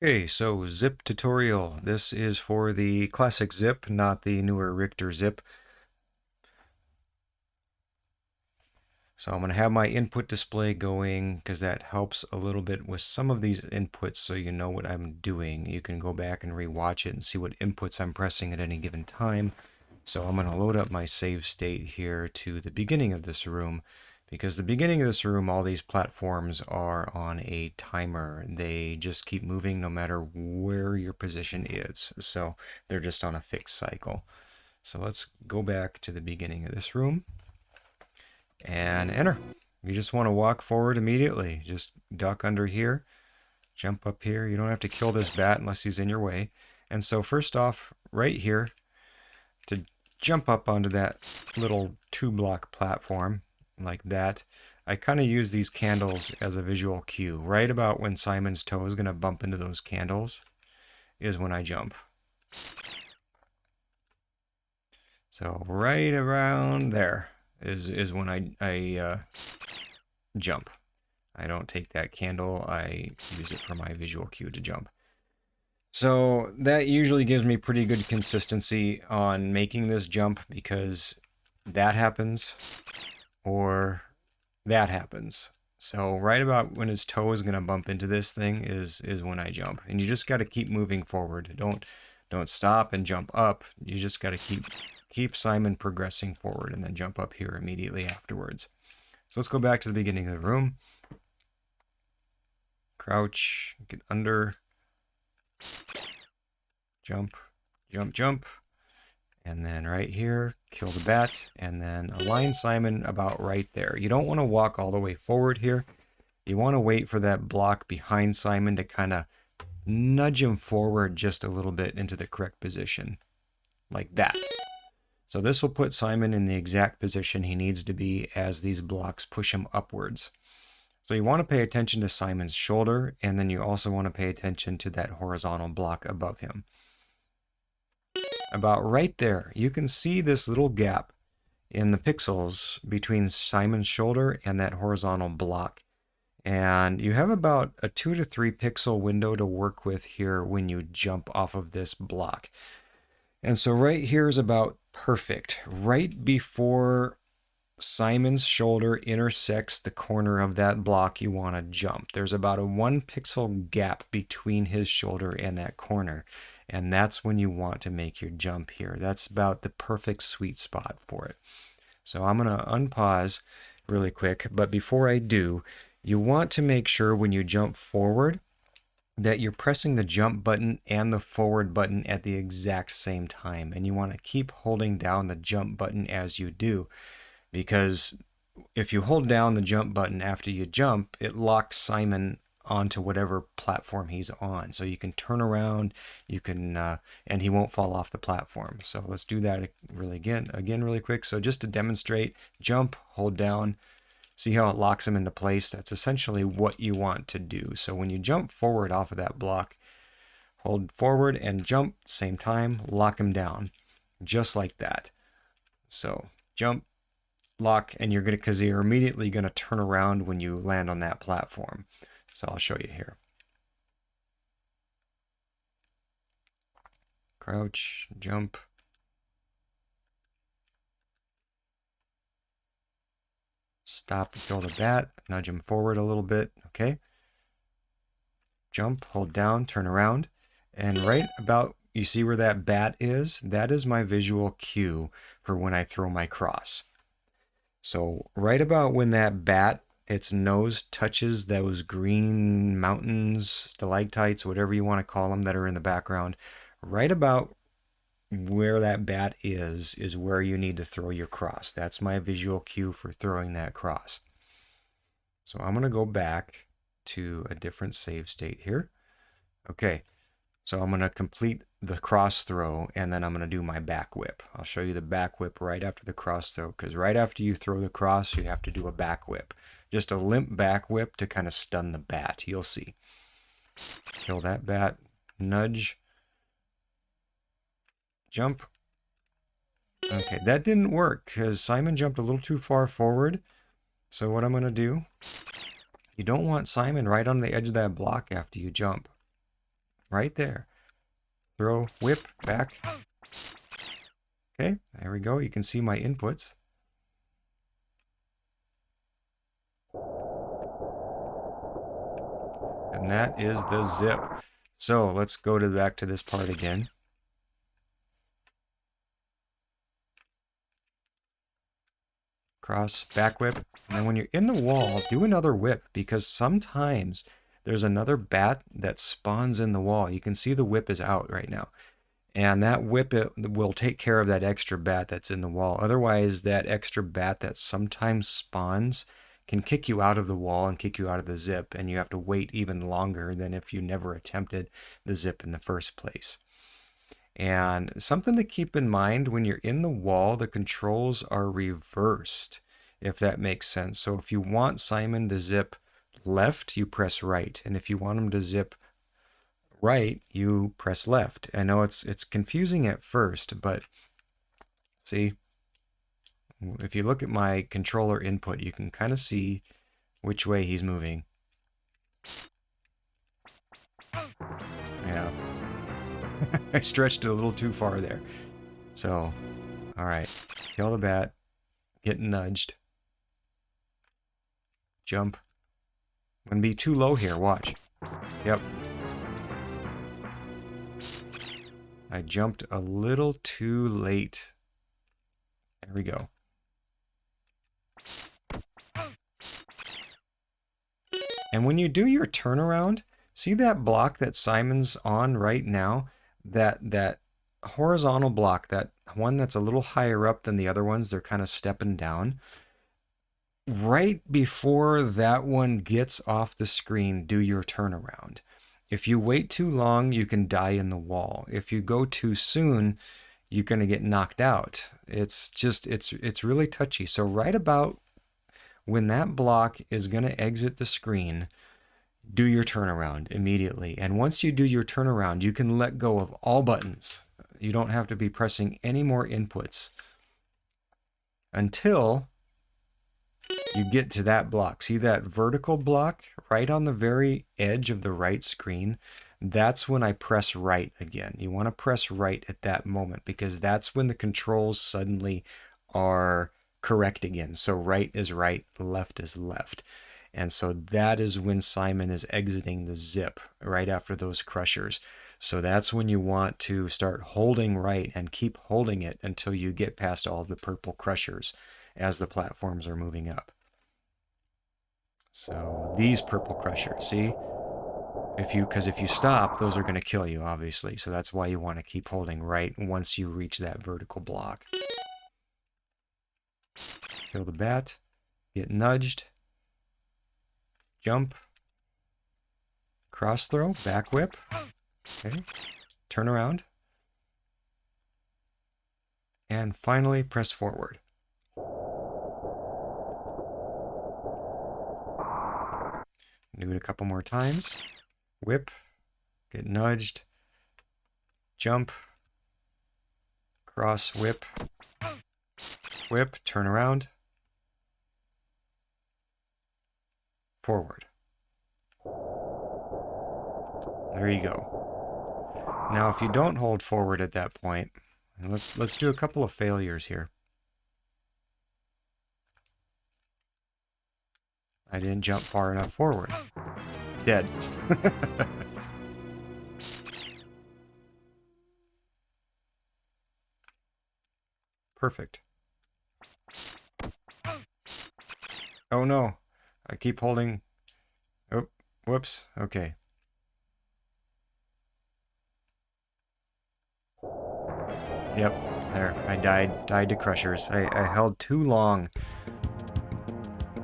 Okay, so zip tutorial. This is for the classic zip, not the newer Richter zip. So I'm going to have my input display going because that helps a little bit with some of these inputs so you know what I'm doing. You can go back and rewatch it and see what inputs I'm pressing at any given time. So I'm going to load up my save state here to the beginning of this room, because the beginning of this room, all these platforms are on a timer. They just keep moving no matter where your position is. So they're just on a fixed cycle. So let's go back to the beginning of this room and enter. You just want to walk forward immediately. Just duck under here, jump up here. You don't have to kill this bat unless he's in your way. And so first off, right here, to jump up onto that little 2-block platform like that, I kind of use these candles as a visual cue. Right about when Simon's toe is going to bump into those candles is when I jump. So right around there is when I jump. I don't take that candle. I use it for my visual cue to jump. So that usually gives me pretty good consistency on making this jump, because that happens or that happens. So right about when his toe is going to bump into this thing is when I jump. And you just got to keep moving forward. Don't stop and jump up. You just got to keep Simon progressing forward and then jump up here immediately afterwards. So let's go back to the beginning of the room. Crouch, get under, jump, jump, jump. And then right here, kill the bat, and then align Simon about right there. You don't want to walk all the way forward here. You want to wait for that block behind Simon to kind of nudge him forward just a little bit into the correct position, like that. So this will put Simon in the exact position he needs to be as these blocks push him upwards. So you want to pay attention to Simon's shoulder, and then you also want to pay attention to that horizontal block above him. About right there, you can see this little gap in the pixels between Simon's shoulder and that horizontal block. And you have about a 2 to 3 pixel window to work with here when you jump off of this block. And so right here is about perfect. Right before Simon's shoulder intersects the corner of that block you want to jump, there's about a 1 pixel gap between his shoulder and that corner. And that's when you want to make your jump here. That's about the perfect sweet spot for it. So I'm going to unpause really quick. But before I do, you want to make sure when you jump forward that you're pressing the jump button and the forward button at the exact same time. And you want to keep holding down the jump button as you do, because if you hold down the jump button after you jump, it locks Simon onto whatever platform he's on. So you can turn around, you can, and he won't fall off the platform. So let's do that again really quick. So just to demonstrate, jump, hold down, see how it locks him into place. That's essentially what you want to do. So when you jump forward off of that block, hold forward and jump, same time, lock him down, just like that. So jump, lock, and you're immediately going to turn around when you land on that platform. So I'll show you here. Crouch, jump. Stop, kill the bat, nudge him forward a little bit, okay? Jump, hold down, turn around, and right about, you see where that bat is? That is my visual cue for when I throw my cross. So right about when that bat, its nose touches those green mountains, stalactites, whatever you want to call them that are in the background, right about where that bat is where you need to throw your cross. That's my visual cue for throwing that cross. So I'm going to go back to a different save state here. Okay, so I'm going to complete the cross throw, and then I'm going to do my back whip. I'll show you the back whip right after the cross throw, because right after you throw the cross, you have to do a back whip. Just a limp back whip to kind of stun the bat. You'll see. Kill that bat. Nudge. Jump. Okay, that didn't work because Simon jumped a little too far forward. So what I'm going to do, you don't want Simon right on the edge of that block after you jump. right there. Throw, whip, back. Okay, there we go. You can see my inputs. And that is the zip. So let's go back to this part again. Cross, back whip. And then when you're in the wall, do another whip, because sometimes there's another bat that spawns in the wall. You can see the whip is out right now. And that whip will take care of that extra bat that's in the wall. Otherwise, that extra bat that sometimes spawns can kick you out of the wall and kick you out of the zip, and you have to wait even longer than if you never attempted the zip in the first place. And something to keep in mind, when you're in the wall, the controls are reversed, if that makes sense. So if you want Simon to zip left, you press right. And if you want him to zip right, you press left. I know it's confusing at first, but see, if you look at my controller input, you can kind of see which way he's moving. Yeah. I stretched it a little too far there. So, all right. Kill the bat. Get nudged. Jump. I'm gonna be too low here. Watch. Yep. I jumped a little too late. There we go. And when you do your turnaround, see that block that Simon's on right now? That horizontal block, that one that's a little higher up than the other ones, they're kind of stepping down. Right before that one gets off the screen, do your turnaround. If you wait too long, you can die in the wall. If you go too soon, you're going to get knocked out. It's really touchy. So right about when that block is going to exit the screen, do your turnaround immediately. And once you do your turnaround, you can let go of all buttons. You don't have to be pressing any more inputs until you get to that block. See that vertical block right on the very edge of the right screen? That's when I press right again. You want to press right at that moment, because that's when the controls suddenly are correct again. So right is right, left is left. And so that is when Simon is exiting the zip, right after those crushers. So that's when you want to start holding right and keep holding it until you get past all the purple crushers as the platforms are moving up. So these purple crushers, see? Because if you stop, those are going to kill you, obviously. So that's why you want to keep holding right once you reach that vertical block. Kill the bat, get nudged. Jump, cross throw, back whip, okay, turn around, and finally press forward. Do it a couple more times. Whip, get nudged, jump, cross, whip, whip, turn around, forward. There you go. Now, if you don't hold forward at that point, let's do a couple of failures here. I didn't jump far enough forward. Dead. Perfect. Oh no. I keep holding. Oh, whoops. Okay. Yep, there. I died to crushers. I held too long.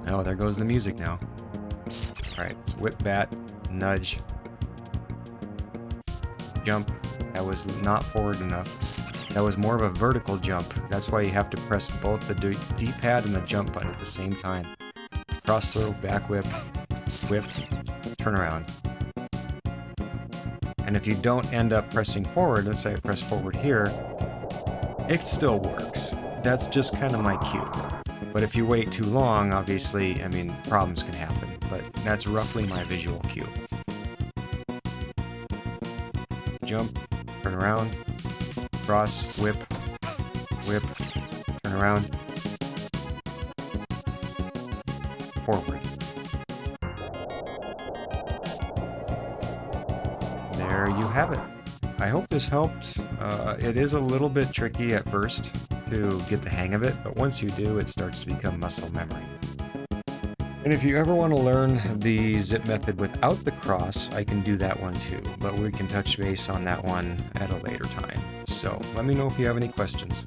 Oh, there goes the music now. Alright, let's whip bat, nudge, jump. That was not forward enough. That was more of a vertical jump. That's why you have to press both the D-pad and the jump button at the same time. Cross throw, back whip, whip, turn around. And if you don't end up pressing forward, let's say I press forward here, it still works. That's just kind of my cue. But if you wait too long, obviously, I mean, problems can happen. But that's roughly my visual cue. jump, turn around, cross, whip, whip, turn around, forward. There you have it. I hope this helped. It is a little bit tricky at first to get the hang of it, but once you do, it starts to become muscle memory. And if you ever want to learn the zip method without the cross, I can do that one too, but we can touch base on that one at a later time. So let me know if you have any questions.